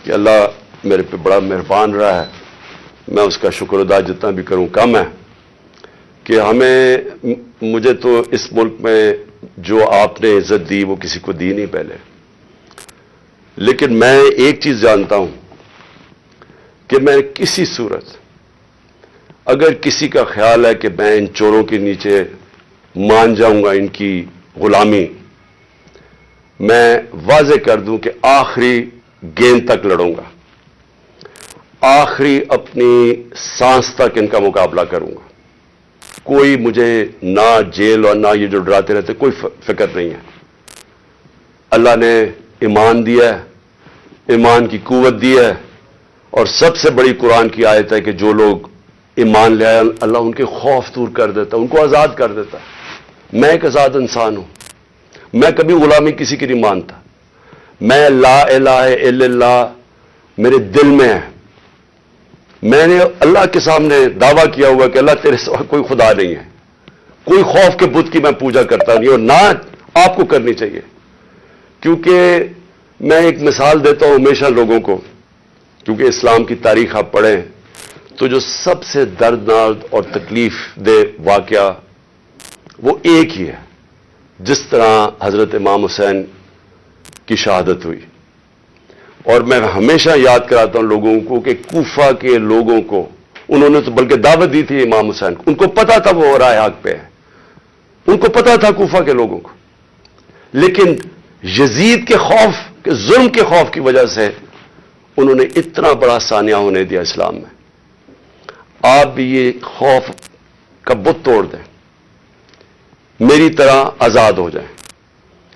کہ اللہ میرے پہ بڑا مہربان رہا ہے، میں اس کا شکر ادا جتنا بھی کروں کم ہے، کہ مجھے تو اس ملک میں جو آپ نے عزت دی وہ کسی کو دی نہیں پہلے. لیکن میں ایک چیز جانتا ہوں کہ میں کسی صورت اگر کسی کا خیال ہے کہ میں ان چوروں کے نیچے مان جاؤں گا، ان کی غلامی، میں واضح کر دوں کہ آخری گیند تک لڑوں گا، آخری اپنی سانس تک ان کا مقابلہ کروں گا. کوئی مجھے نہ جیل اور نہ یہ جو ڈراتے رہتے کوئی فکر نہیں ہے. اللہ نے ایمان دیا ہے، ایمان کی قوت دی ہے، اور سب سے بڑی قرآن کی آیت ہے کہ جو لوگ ایمان لے آئے اللہ ان کے خوف دور کر دیتا ہے، ان کو آزاد کر دیتا ہے. میں ایک آزاد انسان ہوں، میں کبھی غلامی کسی کی نہیں مانتا. میں لا الہ الا اللہ میرے دل میں ہے. میں نے اللہ کے سامنے دعویٰ کیا ہوا کہ اللہ تیرے سوا کوئی خدا نہیں ہے، کوئی خوف کے بت کی میں پوجا کرتا نہیں، اور نہ آپ کو کرنی چاہیے. کیونکہ میں ایک مثال دیتا ہوں ہمیشہ لوگوں کو، کیونکہ اسلام کی تاریخ آپ پڑھیں تو جو سب سے دردناک اور تکلیف دہ واقعہ وہ ایک ہی ہے. جس طرح حضرت امام حسین کی شہادت ہوئی، اور میں ہمیشہ یاد کراتا ہوں لوگوں کو کہ کوفہ کے لوگوں کو انہوں نے تو بلکہ دعوت دی تھی امام حسین کو، ان کو پتا تھا وہ راہ حق پہ ہے، ان کو پتا تھا کوفہ کے لوگوں کو، لیکن یزید کے خوف کے ظلم کے خوف کی وجہ سے انہوں نے اتنا بڑا سانیہ ہونے دیا اسلام میں. آپ بھی یہ خوف کا بت توڑ دیں، میری طرح آزاد ہو جائیں،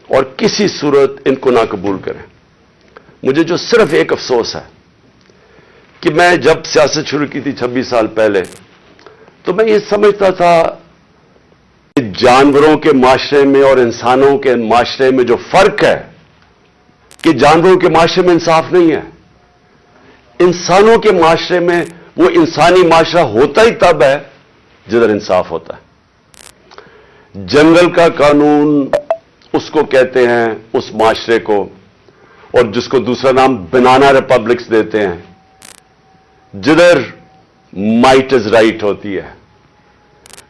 اور کسی صورت ان کو نہ قبول کریں. مجھے جو صرف ایک افسوس ہے کہ میں جب سیاست شروع کی تھی 26 سال پہلے، تو میں یہ سمجھتا تھا کہ جانوروں کے معاشرے میں اور انسانوں کے معاشرے میں جو فرق ہے کہ جانوروں کے معاشرے میں انصاف نہیں ہے، انسانوں کے معاشرے میں وہ انسانی معاشرہ ہوتا ہی تب ہے جدھر انصاف ہوتا ہے. جنگل کا قانون اس کو کہتے ہیں، اس معاشرے کو، اور جس کو دوسرا نام بنانا ریپبلکس دیتے ہیں، جدھر مائٹ از رائٹ ہوتی ہے،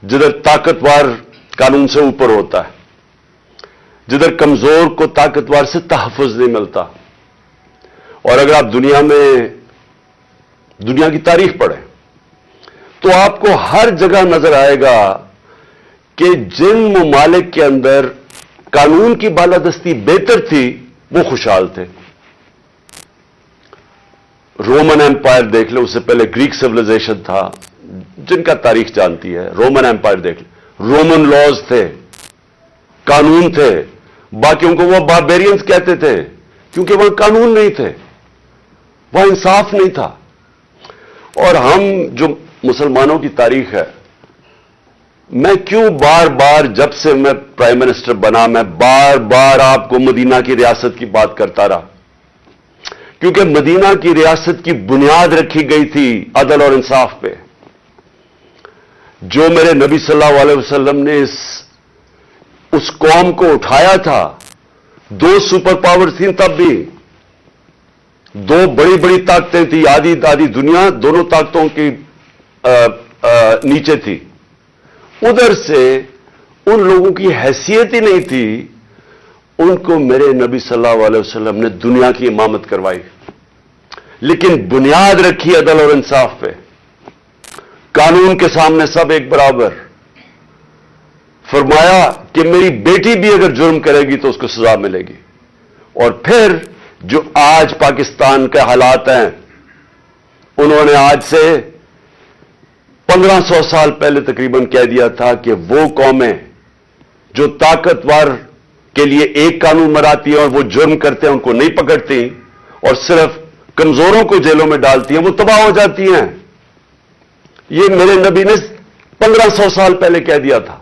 جدھر طاقتور قانون سے اوپر ہوتا ہے، جدھر کمزور کو طاقتور سے تحفظ نہیں ملتا. اور اگر آپ دنیا کی تاریخ پڑھیں تو آپ کو ہر جگہ نظر آئے گا کہ جن ممالک کے اندر قانون کی بالادستی بہتر تھی وہ خوشحال تھے. رومن ایمپائر دیکھ لیں، اس سے پہلے گریک سیولائزیشن تھا، جن کا تاریخ جانتی ہے. رومن ایمپائر دیکھ لیں، رومن لاز تھے، قانون تھے. باقیوں کو وہ باربیرینز کہتے تھے کیونکہ وہاں قانون نہیں تھے، وہاں انصاف نہیں تھا. اور ہم جو مسلمانوں کی تاریخ ہے، میں کیوں بار بار جب سے میں پرائم منسٹر بنا میں بار بار آپ کو مدینہ کی ریاست کی بات کرتا رہا، کیونکہ مدینہ کی ریاست کی بنیاد رکھی گئی تھی عدل اور انصاف پہ. جو میرے نبی صلی اللہ علیہ وسلم نے اس قوم کو اٹھایا تھا، 2 سپر پاور تھیں تب بھی، 2 بڑی بڑی طاقتیں تھیں، آدھی دنیا دونوں طاقتوں کی نیچے تھی. ادھر سے ان لوگوں کی حیثیت ہی نہیں تھی، ان کو میرے نبی صلی اللہ علیہ وسلم نے دنیا کی امامت کروائی، لیکن بنیاد رکھی عدل اور انصاف پہ. قانون کے سامنے سب ایک برابر. فرمایا کہ میری بیٹی بھی اگر جرم کرے گی تو اس کو سزا ملے گی. اور پھر جو آج پاکستان کے حالات ہیں، انہوں نے آج سے 1500 سال پہلے تقریباً کہہ دیا تھا کہ وہ قومیں جو طاقتور کے لیے ایک قانون بناتی ہیں اور وہ جرم کرتے ہیں ان کو نہیں پکڑتی اور صرف کمزوروں کو جیلوں میں ڈالتی ہیں، وہ تباہ ہو جاتی ہیں. یہ میرے نبی نے 1500 سال پہلے کہہ دیا تھا.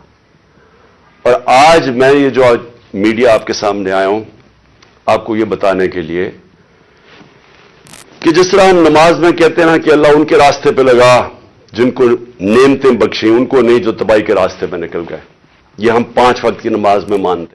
اور آج میں یہ جو میڈیا آپ کے سامنے آیا ہوں آپ کو یہ بتانے کے لیے کہ جس طرح ہم نماز میں کہتے ہیں نا کہ اللہ ان کے راستے پہ لگا جن کو نعمتیں بخشیں، ان کو نہیں جو تباہی کے راستے پہ نکل گئے. یہ ہم 5 وقت کی نماز میں مانتے ہیں.